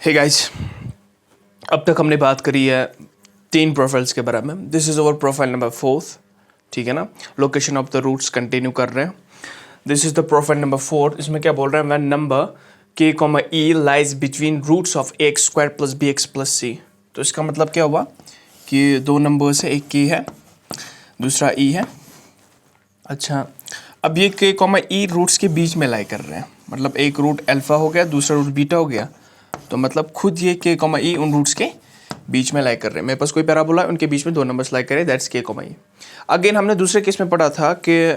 Hey guys, अब तक हमने बात करी है 3 प्रोफाइल्स के बारे में। This is our profile number 4, ठीक है ना। Location of the roots continue कर रहे हैं। This is the profile number 4। इसमें क्या बोल रहा है, when number k, e lies between roots of ax² + bx + c। तो इसका मतलब क्या हुआ कि 2 नंबर्स है, एक k है, दूसरा e है। अच्छा, अब ये k, e रूट्स के बीच में लाई कर रहे हैं, मतलब एक रूट अल्फा हो गया, दूसरा रूट बीटा हो गया। तो मतलब खुद ये k, e उन रूट्स के बीच में लाई कर रहे हैं। मेरे पास कोई पैराबोला है, उनके बीच में 2 नंबर्स लाई करे, दैट्स k, e। अगेन हमने दूसरे केस में पढ़ा था कि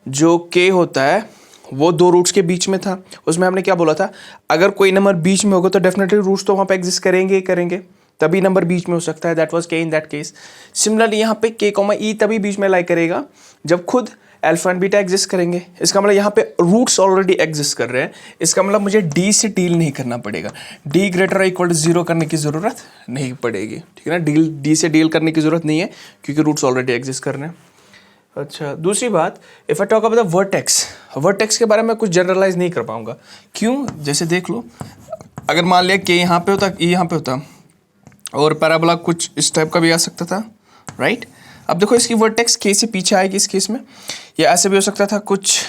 जो k होता है वो 2 रूट्स के बीच में था। उसमें हमने क्या बोला था, अगर कोई नंबर बीच में होगा तो डेफिनेटली रूट्स तो वहाँ पे एग्जिस्ट करेंगे ही करेंगे, तभी नंबर बीच में हो सकता है। That was k in that case. Similarly यहाँ पे k, e तभी बीच में लाई करेगा जब खुद अल्फा एंड बीटा एग्जिस्ट करेंगे। इसका मतलब यहाँ पे रूट्स ऑलरेडी एग्जिस्ट कर रहे हैं। इसका मतलब मुझे d से डील नहीं करना पड़ेगा, d > 0 करने की ज़रूरत नहीं पड़ेगी, ठीक है ना। d से डील करने की ज़रूरत नहीं है क्योंकि रूट्स ऑलरेडी एग्जिस्ट कर रहे हैं। अच्छा, दूसरी बात, if I talk about the vertex के बारे में कुछ जनरलाइज नहीं कर पाऊंगा। क्यों? जैसे देख लो, अगर मान लिया कि यहाँ पे होता, e यहाँ पे होता और पैराबोला कुछ इस टाइप का भी आ सकता था, राइट। अब देखो इसकी वर्टेक्स k से पीछे आएगी इस केस में, या ऐसे भी हो सकता था कुछ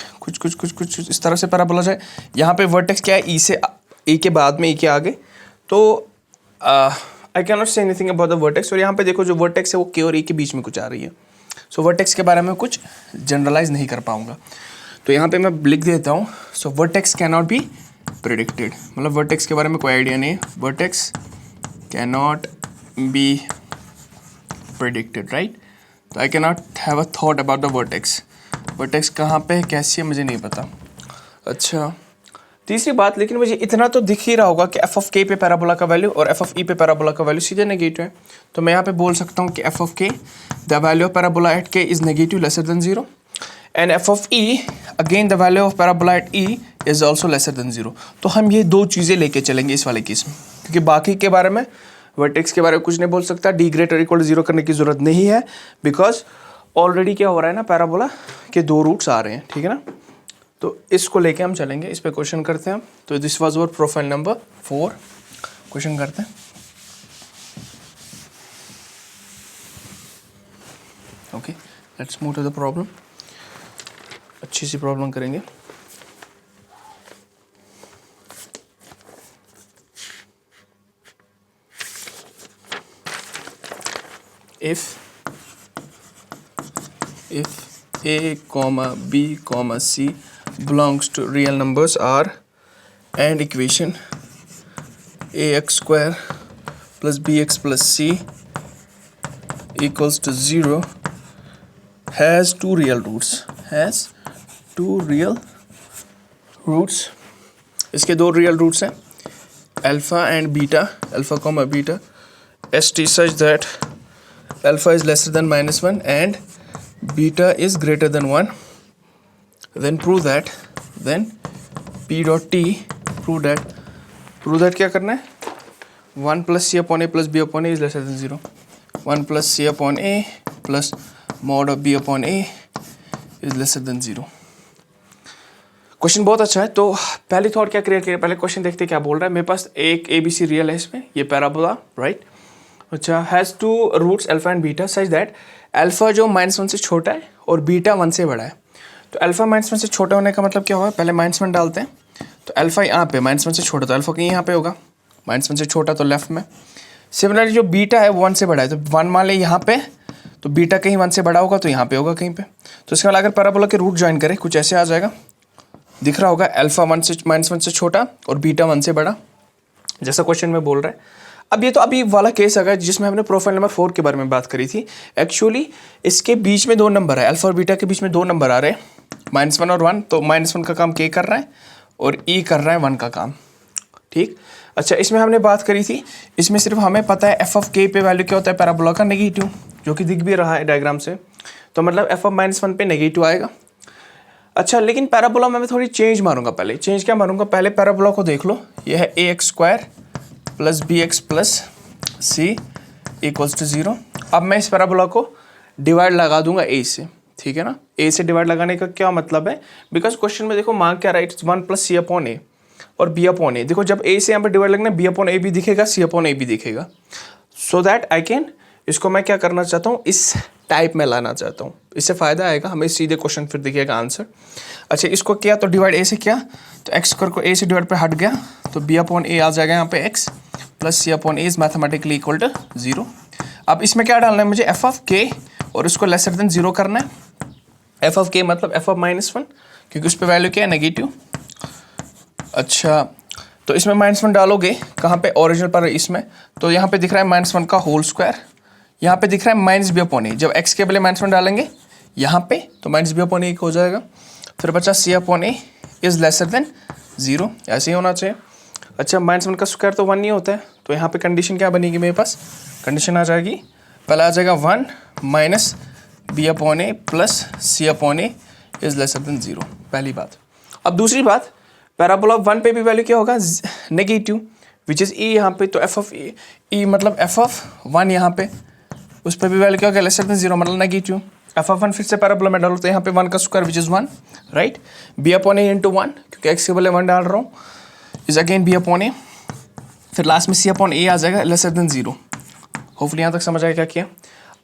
इस तरह से पैराबोला जाए। यहाँ पे वर्टेक्स क्या है, e से e के बाद में e के आगे। तो I can not say anything about the vertex. और यहाँ पे देखो जो वर्टेक्स है वो k और e के बीच में कुछ आ रही है। सो वर्टेक्स के बारे में कुछ जनरलाइज नहीं कर पाऊंगा, तो यहाँ पे मैं लिख देता हूँ। So vertex can not be predicted, मतलब वर्टेक्स के बारे में कोई आइडिया नहीं। Vertex can not be predicted, right. तो I can not have a thought about the vertex कहाँ पे है, कैसी है, मुझे नहीं पता। अच्छा, तीसरी बात, लेकिन मुझे इतना तो दिख ही रहा होगा कि एफ ऑफ के पे पैराबोला का वैल्यू और एफ ऑफ ई पे पैराबोला का वैल्यू सीधे नेगेटिव है। तो मैं यहाँ पे बोल सकता हूँ कि F of K, the value of parabola at K is negative lesser than 0, and F of E, again the value of parabola at E is also lesser than 0। तो हम ये 2 चीज़ें लेके चलेंगे इस वाले केस में, क्योंकि बाकी के बारे में, वर्टेक्स के बारे में कुछ नहीं बोल सकता। d > 0 करने की ज़रूरत नहीं है, बिकॉज ऑलरेडी क्या हो रहा है ना, पैराबोला के 2 रूट्स आ रहे हैं, ठीक है ना। तो इसको लेके हम चलेंगे, इस पे क्वेश्चन करते हैं। तो this was our profile number 4। Question करते हैं। Okay, let's move to the problem. अच्छी सी प्रॉब्लम करेंगे। if a, b, c belongs to real numbers R and equation ax² plus bx plus c equals to 0 has 2 real roots, इसके 2 real roots हैं, alpha and beta, alpha, beta, st such that alpha is lesser than -1 and beta is greater than 1, then prove that p dot t, prove that क्या करना है, 1 plus c upon a plus b upon a is lesser than 0, 1 plus c upon a plus mod of b upon a is lesser than 0। Question बहुत अच्छा है। तो पहली thought क्या create करें, पहले क्वेश्चन देखते क्या बोल रहा है। मेरे पास एक ABC रियल है, इसमें ये पैराबोला, राइट। अच्छा, has 2 roots alpha and beta such that alpha जो -1 से छोटा है और बीटा 1 से बड़ा है। तो अल्फा -1 से छोटा होने का मतलब क्या होगा, पहले -1 डालते हैं। तो अल्फा यहाँ पे -1 से छोटा, तो अल्फा कहीं यहाँ पे होगा, -1 से छोटा तो लेफ्ट में। सिमिलरली जो बीटा है वो 1 से बड़ा है, तो 1 मान ले यहाँ पे, तो बीटा कहीं 1 से बड़ा होगा तो यहाँ पे होगा कहीं पे। तो इसका अगर पैराबोला के रूट ज्वाइन करें, कुछ ऐसे आ जाएगा, दिख रहा होगा, अल्फा -1 से छोटा और बीटा 1 से बड़ा, जैसा क्वेश्चन में बोल रहा है। अब ये तो अभी वाला केस है जिसमें हमने प्रोफाइल नंबर 4 के बारे में बात करी थी। एक्चुअली इसके बीच में 2 नंबर है, अल्फा और बीटा के बीच में 2 नंबर आ रहे हैं, -1 और 1। तो -1 का काम k कर रहा है और e कर रहा है 1 का काम, ठीक। अच्छा, इसमें हमने बात करी थी, इसमें सिर्फ हमें पता है एफ ऑफ के पे वैल्यू क्या होता है, पैराबोला का नेगेटिव, जो कि दिख भी रहा है डायग्राम से। तो मतलब एफ ऑफ -1 पे नेगेटिव आएगा। अच्छा, लेकिन पैराबोला में मैं थोड़ी चेंज मारूंगा। पहले चेंज क्या मारूंगा, पहले पैराबोला को देख लो, यह है ax² plus bx plus c equals to 0। अब मैं इस पैराबोला को डिवाइड लगा दूंगा a से, ठीक है ना। a से डिवाइड लगाने का क्या मतलब है, बिकॉज क्वेश्चन में देखो मांग क्या रहा है, it's 1 plus c upon a। और बी अपॉन ए। देखो जब ए से यहाँ पे डिवाइड लगना बी अपॉन ए भी दिखेगा, सी अपॉन ए भी दिखेगा, सो दैट आई कैन, इसको मैं क्या करना चाहता हूँ, इस टाइप में लाना चाहता हूँ। इससे फ़ायदा आएगा हमें, सीधे क्वेश्चन फिर दिखेगा आंसर। अच्छा इसको किया तो डिवाइड ए से किया तो एक्स स्क्वायर को ए से डिवाइड पे हट गया तो बी अपॉन ए आ जाएगा यहाँ पे x plus c upon A is mathematically equal to 0। अब इसमें क्या डालना है मुझे, एफ ऑफ के, और इसको लेसर देन 0 करना है। एफ ऑफ के मतलब एफ ऑफ -1, क्योंकि उस पर वैल्यू क्या है, नेगेटिव। अच्छा तो इसमें -1 डालोगे कहाँ पे, ओरिजिनल पर इसमें, तो यहाँ पे दिख रहा है -1 का होल स्क्वायर, यहाँ पे दिख रहा है माइनस बी अपॉन ए। जब एक्स के बदले -1 डालेंगे यहाँ पे तो माइनस बी अपॉन ए हो जाएगा। फिर बचा C upon A is lesser than 0, ऐसे ही होना चाहिए। अच्छा -1 का स्क्वायर तो 1 नहीं होता है, तो यहाँ पे कंडीशन क्या बनेगी मेरे पास, कंडीशन आ जाएगी, पहला आ जाएगा 1 minus b upon a plus c upon A is lesser than 0, पहली बात। अब दूसरी बात, पैराबोला 1 पे भी वैल्यू क्या होगा, नेगेटिव, विच इज़ ई यहाँ पे, तो एफ ऑफ ई मतलब एफ ऑफ 1 यहाँ पे, उस पर भी वैल्यू क्या होगा, लेसर देन 0 मतलब नेगेटिव। एफ ऑफ 1 फिर से पैराबोला में डालो तो यहाँ पे 1 का square which is 1, right, b upon a into 1, क्योंकि एक्स के बदले 1 डाल रहा हूँ, is again b upon a, फिर लास्ट में सी अपॉन ए आ जाएगा लेसर देन 0। होपफुली यहाँ तक समझ आया क्या किया।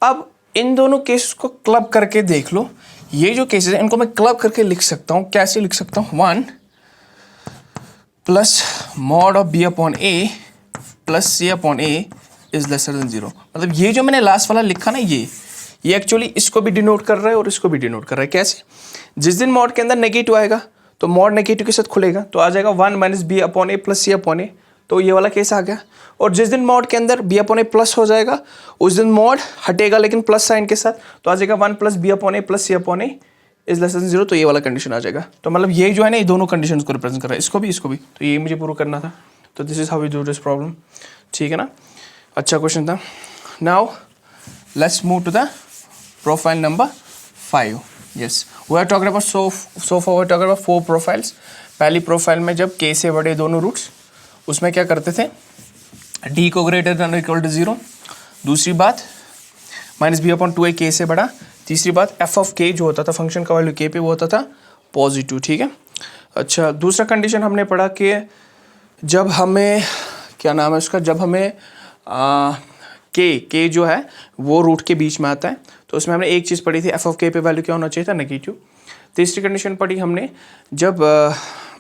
अब इन दोनों केसेस को क्लब करके देख लो, ये जो केसेस हैं इनको मैं क्लब करके लिख सकता हूँ, कैसे लिख सकता हूँ, 1 plus mod of b upon a plus c upon A is lesser than 0। मतलब ये जो मैंने लास्ट वाला लिखा ना, ये एक्चुअली इसको भी डिनोट कर रहा है और इसको भी डिनोट कर रहा है। कैसे, जिस दिन मॉड के अंदर नेगेटिव आएगा तो मॉड नेगेटिव के साथ खुलेगा, तो आ जाएगा 1 minus b upon a plus c upon ए, तो ये वाला केस आ गया। और जिस दिन मॉड के अंदर बी अपॉन ए प्लस हो जाएगा उस दिन मॉड हटेगा लेकिन प्लस साइन के साथ, तो आ जाएगा 1 plus b upon a plus c upon A is less than 0, तो ये वाला कंडीशन आ जाएगा। तो मतलब ये जो है ना, ये दोनों कंडीशंस को रिप्रेजेंट कर रहा है, इसको भी इसको भी, तो ये मुझे प्रूव करना था। तो this is how we do this problem, ठीक है ना, अच्छा क्वेश्चन था। Now let's move to the profile number 5। Yes, we are talking about so far we are talking about 4 profiles. पहली प्रोफाइल में जब के से बड़े दोनों रूट्स, उसमें क्या करते थे, डी को ग्रेटर देन इक्वल टू 0। दूसरी बात माइनस बी अपॉन 2a के से बड़ा। तीसरी बात एफ ऑफ के जो होता था, फंक्शन का वैल्यू के पे, वो होता था पॉजिटिव, ठीक है। अच्छा दूसरा कंडीशन हमने पढ़ा कि जब हमें क्या नाम है उसका, जब हमें के जो है वो रूट के बीच में आता है, तो उसमें हमने एक चीज़ पढ़ी थी, एफ ऑफ के पे वैल्यू क्या होना चाहिए था, नेगेटिव। तीसरी कंडीशन पढ़ी हमने जब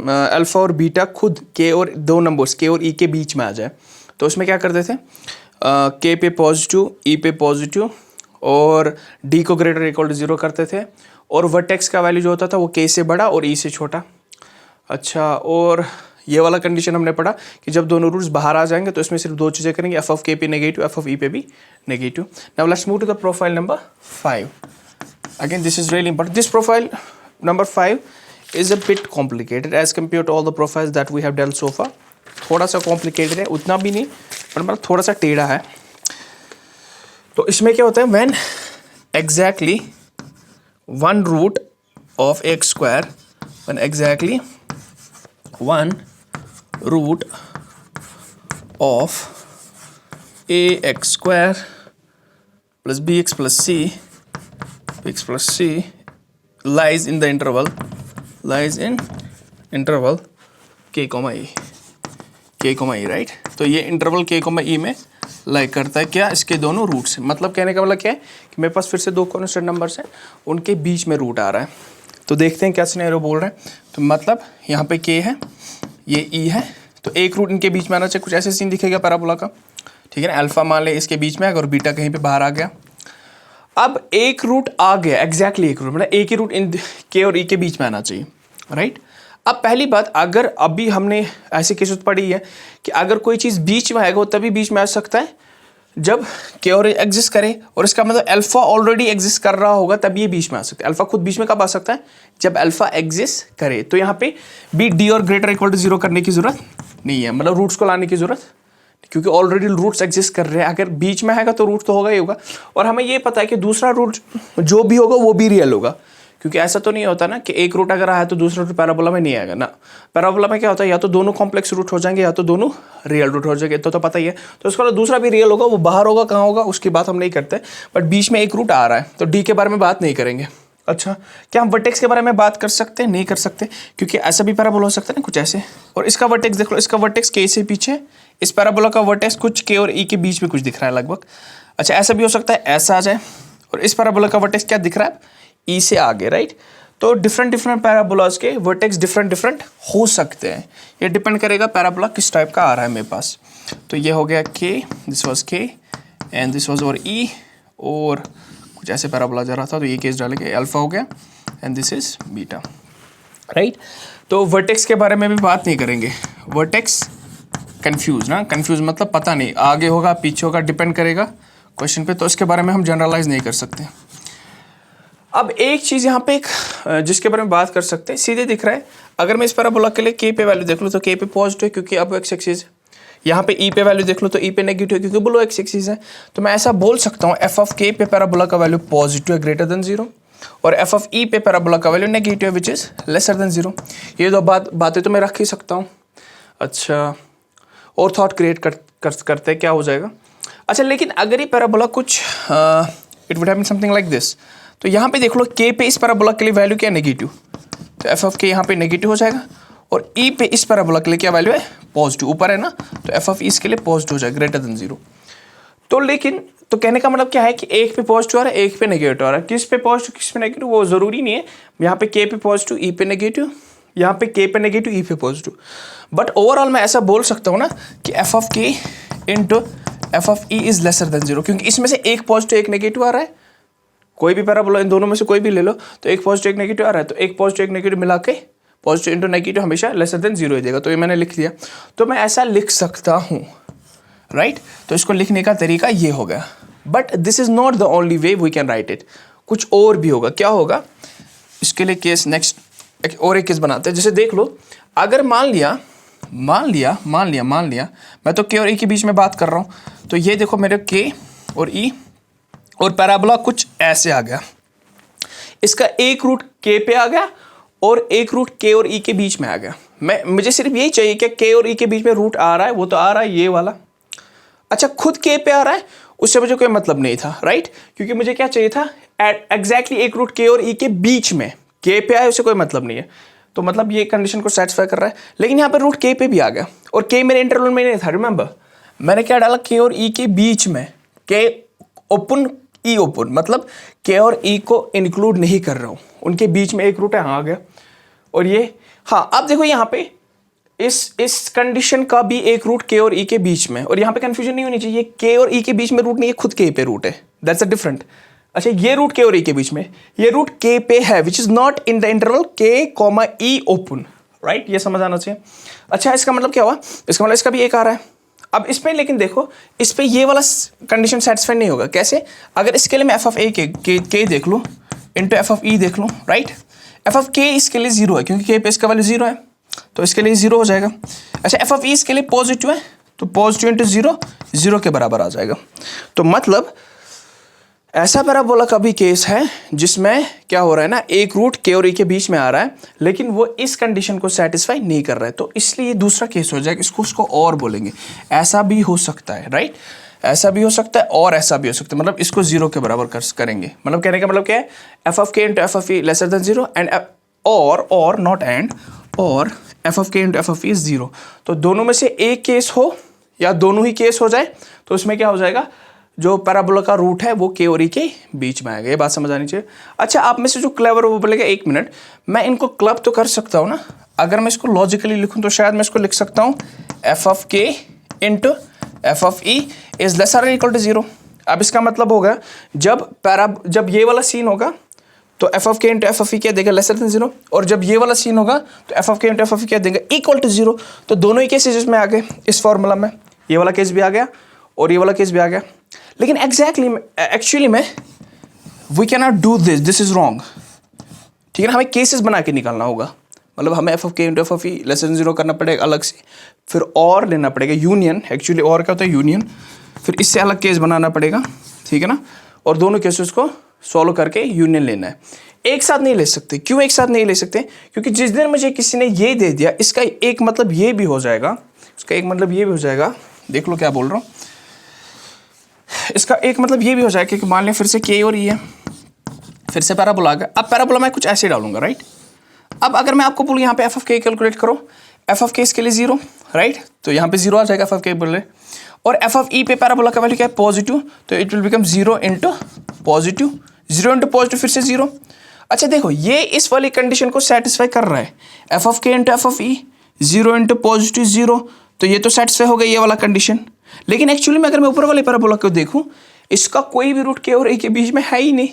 अल्फ़ा और बीटा खुद के और दो नंबर्स के और ई के बीच में आ जाए, तो उसमें क्या करते थे, के पे पॉजिटिव, ई पे पॉजिटिव और डी को ग्रेटर इक्वल टू 0 करते थे, और वर्टेक्स का वैल्यू जो होता था वो के से बड़ा और ई से छोटा। अच्छा, और ये वाला कंडीशन हमने पढ़ा कि जब दोनों रूट्स बाहर आ जाएंगे तो इसमें सिर्फ दो चीज़ें करेंगे, एफ ऑफ के पे नेगेटिव, एफ ऑफ ई पे भी negative. Now let's move to the profile number 5। Again this is really important. This profile number 5 is a bit complicated as compare to all the profiles that we have dealt so far. थोड़ा सा complicated है, उतना भी नहीं, पर मतलब थोड़ा सा टेढ़ा है। तो इसमें क्या होता है, when exactly 1 root of x square, when exactly 1 root of ax square plus bx plus c lies in the interval k, e, right. तो ये इंटरवल k, e में लाई करता है क्या, इसके दोनों रूट्स। मतलब कहने का मतलब क्या है कि मेरे पास फिर से दो कॉन्स्टेंट नंबर्स हैं, उनके बीच में रूट आ रहा है। तो देखते हैं क्या सिनेरियो बोल रहे हैं। तो मतलब यहाँ पे k है, ये ई है, तो एक रूट इनके बीच में आना चाहिए। कुछ ऐसे सीन दिखेगा पैराबोला का, ठीक है ना। अल्फा मान ले इसके बीच में अगर बीटा कहीं पे बाहर आ गया। अब एक रूट आ गया, एग्जैक्टली एक रूट, मतलब एक ही रूट इन के और ई के बीच में आना चाहिए, राइट। अब पहली बात, अगर अभी हमने ऐसी केस पढ़ी है कि अगर कोई चीज़ बीच में आएगा वो तभी बीच में आ सकता है जब के और एग्जिस्ट करे, और इसका मतलब अल्फा ऑलरेडी एग्जिस्ट कर रहा होगा तब ये बीच में आ सकता है। अल्फा खुद बीच में कब आ सकता है, जब अल्फा एग्जिस्ट करे। तो यहाँ पे बी डी और ग्रेटर इक्वल टू 0 करने की जरूरत नहीं है, मतलब रूट्स को लाने की जरूरत, क्योंकि ऑलरेडी रूट्स एग्जिस्ट कर रहे हैं। अगर बीच में आएगा तो रूट तो होगा ही होगा, और हमें ये पता है कि दूसरा रूट जो भी होगा वो भी रियल होगा, क्योंकि ऐसा तो नहीं होता ना कि एक रूट अगर आया तो दूसरा रूट पैराबोला में नहीं आएगा ना। पैराबोला में क्या होता है, या तो दोनों कॉम्प्लेक्स रूट हो जाएंगे या तो दोनों रियल रूट हो जाएंगे, तो पता ही है। तो उसका दूसरा भी रियल होगा, वो बाहर होगा, कहाँ होगा उसकी बात हम नहीं करते, बट बीच में एक रूट आ रहा है, तो डी के बारे में बात नहीं करेंगे, अच्छा, क्या हम वर्टेक्स के बारे में बात कर सकते हैं? नहीं कर सकते, क्योंकि ऐसा भी पैराबोला हो सकता है ना कुछ ऐसे। और इसका वर्टेक्स देख लो, इसका वर्टेक्स के से पीछे, इस पैराबोला का वर्टेक्स कुछ के और ई के बीच में कुछ दिख रहा है लगभग। अच्छा, ऐसा भी हो सकता है ऐसा आ जाए, और इस पैराबोला का वर्टेक्स क्या दिख रहा है? ई से आगे, राइट। तो डिफरेंट डिफरेंट पैराबोलाज के वर्टेक्स डिफरेंट डिफरेंट हो सकते हैं। ये डिपेंड करेगा पैराबोला किस टाइप का आ रहा है मेरे पास। तो ये हो गया के, दिस वॉज के एंड दिस वॉज और ई, और कुछ ऐसे पैराबोला जा रहा था तो ये केस डालेंगे, अल्फा हो गया and this is beta, right. तो वर्टेक्स के बारे में भी बात नहीं करेंगे। वर्टेक्स कंफ्यूज ना, कंफ्यूज मतलब पता नहीं आगे होगा पीछे होगा, डिपेंड करेगा क्वेश्चन पे, तो इसके बारे में हम जनरलाइज नहीं कर सकते। अब एक चीज़ यहाँ पे एक जिसके बारे में बात कर सकते हैं, सीधे दिख रहा है, अगर मैं इस पैराबोला के लिए के पे वैल्यू देख लूँ तो के पे पॉजिटिव है क्योंकि अब एक्स एक्सिस है। यहाँ पे ई पे वैल्यू देख लो तो ई पे नेगेटिव है क्योंकि बिलो एक्स एक्सिस है। तो मैं ऐसा बोल सकता हूँ एफ ऑफ के पे पैराबोला का वैल्यू पॉजिटिव है ग्रेटर देन 0, और एफ ऑफ ई पे पैराबोला का वैल्यू नेगेटिव है विच इज लेसर देन 0। ये दो बातें तो मैं रख ही सकता हूँ। अच्छा, और थॉट क्रिएट करते क्या हो जाएगा। अच्छा, लेकिन अगर ये पैराबोला कुछ it would have been something like this, तो यहाँ पे देख लो के पे इस पैराबोला के लिए वैल्यू क्या है? नेगेटिव, तो एफ ऑफ के यहाँ पे नेगेटिव हो जाएगा, और ई पे इस पैराबोला के लिए क्या वैल्यू है? पॉजिटिव, ऊपर है ना, तो एफ ऑफ ई इसके लिए पॉजिटिव हो जाएगा ग्रेटर देन 0। तो लेकिन तो कहने का मतलब क्या है कि एक पे पॉजिटिव आ रहा है एक पे नेगेटिव आ रहा है, किस पे पॉजिटिव किस पे नेगेटिव वो जरूरी नहीं है। यहाँ पे के पे पॉजिटिव ई पे नेगेटिव, यहाँ पे के पे नेगेटिव ई पे पॉजिटिव, बट ओवरऑल मैं ऐसा बोल सकता हूँ ना कि F of k into f of E is lesser than 0, क्योंकि इसमें से एक पॉजिटिव एक नेगेटिव आ रहा है। कोई भी पैराबोला इन दोनों में से कोई भी ले लो, तो एक पॉजिटिव एक नेगेटिव आ रहा है, तो एक पॉजिटिव एक नेगेटिव मिला के पॉजिटिव इंटू नेगेटिव हमेशा लेसर देन 0 ही देगा। तो ये मैंने लिख दिया, तो मैं ऐसा लिख सकता हूँ, राइट। तो इसको लिखने का तरीका ये होगा, but this is not the only way we can write it, कुछ और भी होगा। क्या होगा इसके लिए केस नेक्स्ट और एक केस बनाते हैं। जैसे देख लो, अगर मान लिया मैं तो के और ई के बीच में बात कर रहा हूँ, तो ये देखो मेरे के और ई और पैराबोला कुछ ऐसे आ गया, इसका एक रूट के पे आ गया और एक रूट के और ई के बीच में आ गया। मुझे सिर्फ यही चाहिए कि के और ई के बीच में रूट आ रहा है, वो तो आ रहा है ये वाला। अच्छा, खुद के पे आ रहा है उससे मुझे कोई मतलब नहीं था, राइट, क्योंकि मुझे क्या चाहिए था एग्जैक्टली एक रूट के और ई के बीच में। के पे आए उससे कोई मतलब नहीं है, तो मतलब ये कंडीशन को सेटिस्फाई कर रहा है। लेकिन यहाँ पर रूट के पे भी आ गया और के मेरे इंटरवल में नहीं था। रिमेंबर मैंने क्या डाला? के और ई के बीच में, के ओपन ई ओपन, मतलब के और ई को इंक्लूड नहीं कर रहा हूँ, उनके बीच में एक रूट है, हाँ आ गया। और ये हाँ, अब देखो यहाँ पे इस कंडीशन का भी एक रूट के और ई के बीच में, और यहाँ पे कंफ्यूजन नहीं होनी चाहिए, के और ई के बीच में रूट नहीं है, खुद के पे रूट है, दैट्स अ डिफरेंट। अच्छा, ये रूट के और ई के बीच में, ये रूट के पे है which is not in the interval के कॉमा ई ओपन, राइट, ये समझ आना चाहिए। अच्छा, इसका मतलब क्या हुआ? इसका मतलब इसका भी एक आ रहा है। अब इस पे लेकिन देखो, इस पे ये वाला कंडीशन सेटिस्फाई नहीं होगा। कैसे? अगर इसके लिए मैं एफ ऑफ ए के देख लूँ इंटू एफ ऑफ ई देख लूँ, राइट, एफ ऑफ के इसके लिए 0 है क्योंकि के पे इसका वैल्यू 0 है, तो इसके लिए 0 हो जाएगा। अच्छा, एफ ऑफ ई इसके लिए पॉजिटिव है, तो पॉजिटिव इंटू 0 0 के बराबर आ जाएगा। तो मतलब ऐसा पैराबोला का भी केस है जिसमें क्या हो रहा है ना, एक रूट के और ई के बीच में आ रहा है, लेकिन वो इस कंडीशन को सेटिस्फाई नहीं कर रहा है, तो इसलिए दूसरा केस हो जाएगा। उसको और बोलेंगे, ऐसा भी हो सकता है, राइट, ऐसा भी हो सकता है और ऐसा भी हो सकता है, मतलब इसको 0 के बराबर करेंगे। मतलब कहने का मतलब क्या है? F of k into f of E laser than 0 and और नॉट एंड, और F of k into f of ई 0। तो दोनों में से एक केस हो या दोनों ही केस हो जाए, तो उसमें क्या हो जाएगा? जो पैराबोला का रूट है वो के और ई के बीच में आएगा। ये बात समझ आनी चाहिए। अच्छा, आप में से जो क्लेवर वो बोलेगा 1 मिनट, मैं इनको क्लब तो कर सकता हूँ ना। अगर मैं इसको लॉजिकली लिखूँ तो शायद मैं इसको लिख सकता हूँ F of k into f of E is lesser और इक्वल टू 0। अब इसका मतलब होगा जब ये वाला सीन होगा तो f of k into f of e क्या देगा? Lesser than 0। और जब ये वाला सीन होगा तो f of k into f of e क्या देगा? Equal to 0। तो दोनों ही केसेस इसमें आ गए इस फॉर्मूला में, ये वाला केस भी आ गया और ये वाला केस भी आ गया। लेकिन एक्चुअली में we can not do this is wrong, ठीक है ना। हमें केसेस बना के निकालना होगा, मतलब हमें F of k into f of E less than 0 करना पड़ेगा अलग से, फिर और लेना पड़ेगा यूनियन। एक्चुअली और क्या होता है? यूनियन। फिर इससे अलग केस बनाना पड़ेगा, ठीक है ना, और दोनों केसेस को सॉल्व करके यूनियन लेना है। एक साथ नहीं ले सकते। क्यों एक साथ नहीं ले सकते? क्योंकि जिस दिन मुझे किसी ने ये दे दिया, इसका एक मतलब ये भी हो जाएगा, इसका एक मतलब ये भी हो जाएगा, देख लो क्या बोल रहा हूँ, इसका एक मतलब ये भी हो जाएगा कि मान लिया फिर से के और ई है, फिर से पैराबोला आ गया। अब पैराबोला मैं कुछ ऐसे डालूंगा, राइट। अब अगर मैं आपको बोलूँ यहाँ पे एफ ऑफ के कैलकुलेट करो, एफ ऑफ के इसके लिए 0, राइट, तो यहाँ पे 0 आ जाएगा एफ ऑफ के बोले। और एफ ऑफ ई पे पैराबोला का वैल्यू क्या है, पॉजिटिव, तो it will become 0 into positive, 0 into positive फिर से 0। अच्छा देखो, ये इस वाली कंडीशन को सेटिस्फाई कर रहा है, F of k into f of E, 0 into positive 0, तो ये तो सेटिस्फाई हो गई ये वाला कंडीशन। लेकिन एक्चुअली में अगर मैं ऊपर वाले पैराबोला को देखूँ, इसका कोई भी रूट के और ए के बीच में है ही नहीं,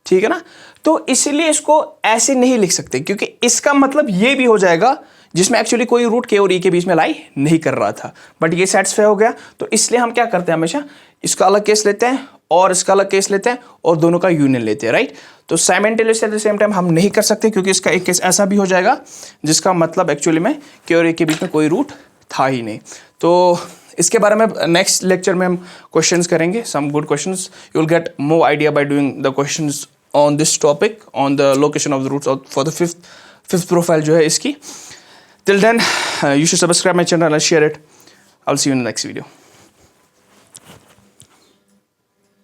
ठीक है ना। तो इसलिए इसको ऐसे नहीं लिख सकते, क्योंकि इसका मतलब ये भी हो जाएगा जिसमें एक्चुअली कोई रूट के और ई के बीच में लाई नहीं कर रहा था, बट ये सेटिस्फाई हो गया। तो इसलिए हम क्या करते हैं, हमेशा इसका अलग केस लेते हैं और इसका अलग केस लेते हैं और दोनों का यूनियन लेते हैं, राइट। तो simultaneously at the same time हम नहीं कर सकते, क्योंकि इसका एक केस ऐसा भी हो जाएगा जिसका मतलब एक्चुअली में के और ए के बीच में कोई रूट था ही नहीं। तो इसके बारे में नेक्स्ट लेक्चर में हम क्वेश्चंस करेंगे, some good questions, you will get more idea by doing the questions on this topic, on the location of the roots for the fifth profile जो है इसकी। Till then, you should subscribe my channel and share it. I'll see you in the next video.